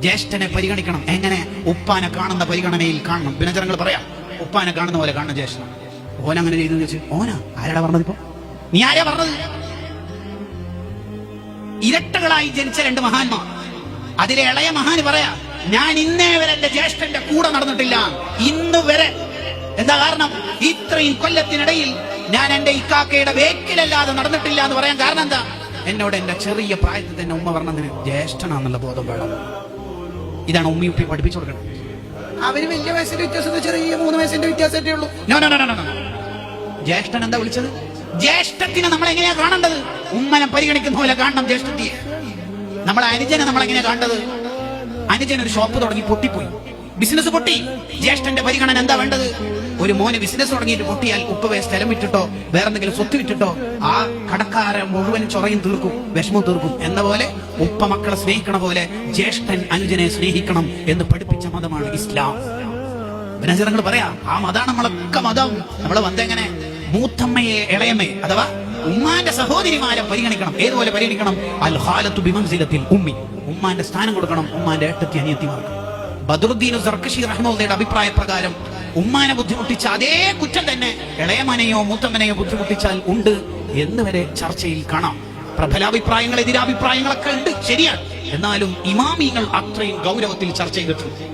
ജ്യേഷ്ഠനെ പരിഗണിക്കണം. എങ്ങനെ? ഉപ്പാനെ കാണുന്ന പരിഗണനയിൽ കാണണം. പിന്നെ ജനങ്ങൾ പറയാം ഉപ്പാനെ കാണുന്ന പോലെ കാണണം ജ്യേഷ്ഠൻ. ഓനങ്ങനെ ചെയ്തു വെച്ച് ഓനാ ആരാടാ പറഞ്ഞത്? ഇപ്പൊ നീ ആരാ പറഞ്ഞത്? ഇരട്ടകളായി ജനിച്ച രണ്ട് മഹാന്മാർ, അതിലെ ഇളയ മഹാന് പറയാ, ഞാൻ ഇന്നേ വരെ എന്റെ ജ്യേഷ്ഠന്റെ കൂടെ നടന്നിട്ടില്ല, ഇന്ന് വരെ. എന്താ കാരണം? ഇത്രയും കൊല്ലത്തിനിടയിൽ ഞാൻ എന്റെ ഇക്കാക്കയുടെ വേക്കിലല്ലാതെ നടന്നിട്ടില്ല എന്ന് പറയാൻ കാരണം എന്താ? എന്നോട് എന്റെ ചെറിയ പ്രായത്തിൽ തന്നെ ഉമ്മ പറഞ്ഞതിന് ജ്യേഷ്ഠനാന്നുള്ള ബോധം വേണം. ഇതാണ് ഉമ്മ ഉപ്പി പഠിപ്പിച്ചു കൊടുക്കണം. അവര് വലിയ വയസ്സിന്റെ വ്യത്യാസം, ചെറിയ 3 വയസ്സിന്റെ വ്യത്യാസമേ ഉള്ളൂ. No no no no. ജ്യേഷ്ഠൻ എന്താ വിളിച്ചത്? ജ്യേഷ്ഠത്തിനെ നമ്മൾ എങ്ങനെയാ കാണേണ്ടത്? ഉമ്മനെ പരിഗണിക്കുന്ന പോലെ കാണണം ജ്യേഷ്ഠത്തിയെ. നമ്മളെ അനുജനെ നമ്മൾ എങ്ങനെയാ കാണേണ്ടത്? അനുജൻ ഒരു ഷോപ്പ് തുടങ്ങി പൊട്ടിപ്പോയി, ബിസിനസ് പൊട്ടി. ജ്യേഷ്ഠന്റെ പരിഗണന എന്താ വേണ്ടത്? ഒരു മോന് ബിസിനസ് തുടങ്ങിയിട്ട് പൊട്ടിയാൽ ഉപ്പവേ സ്ഥലം വിട്ടിട്ടോ വേറെന്തെങ്കിലും സ്വത്ത് വിട്ടിട്ടോ ആ കടക്കാരൻ മുഴുവൻ ചൊറയും തീർക്കും, വിഷമം തീർക്കും. എന്ന പോലെ ഉപ്പ മക്കളെ സ്നേഹിക്കണ പോലെ ജ്യേഷ്ഠൻ അനുജനെ സ്നേഹിക്കണം എന്ന് പഠിപ്പിച്ച മതമാണ് ഇസ്ലാം. ജനങ്ങൾ പറയാ ആ മതാണ് നമ്മളൊക്കെ മതം. നമ്മളെ വന്നെങ്ങനെ? മൂത്തമ്മയെ ഇളയമ്മയെ അഥവാ ഉമ്മാന്റെ സഹോദരിമാരെ പരിഗണിക്കണം. ഏതുപോലെ പരിഗണിക്കണം? അൽ ഖാലത്തു ബിമൻസിലത്തിൽ ഉമ്മി, ഉമ്മാന്റെ സ്ഥാനം കൊടുക്കണം ഉമ്മാന്റെ ഏട്ടത്തി അനിയത്തിമാർക്ക്. ബദറുദ്ദീൻ സർക്കശി റഹ്മത്തുള്ളാഹിയുടെ അഭിപ്രായ പ്രകാരം ഉമ്മാനെ ബുദ്ധിമുട്ടിച്ച അതേ കുറ്റം തന്നെ ഇളയമനെയോ മൂത്തമ്മനെയോ ബുദ്ധിമുട്ടിച്ചാൽ ഉണ്ട് എന്ന് വരെ ചർച്ചയിൽ കാണാം. പ്രബലാഭിപ്രായങ്ങൾ എതിരാഭിപ്രായങ്ങളൊക്കെ ഉണ്ട്, ശരിയാണ്. എന്നാലും ഇമാമിങ്ങൾ അത്രയും ഗൗരവത്തിൽ ചർച്ച ചെയ്തിട്ടുണ്ട്.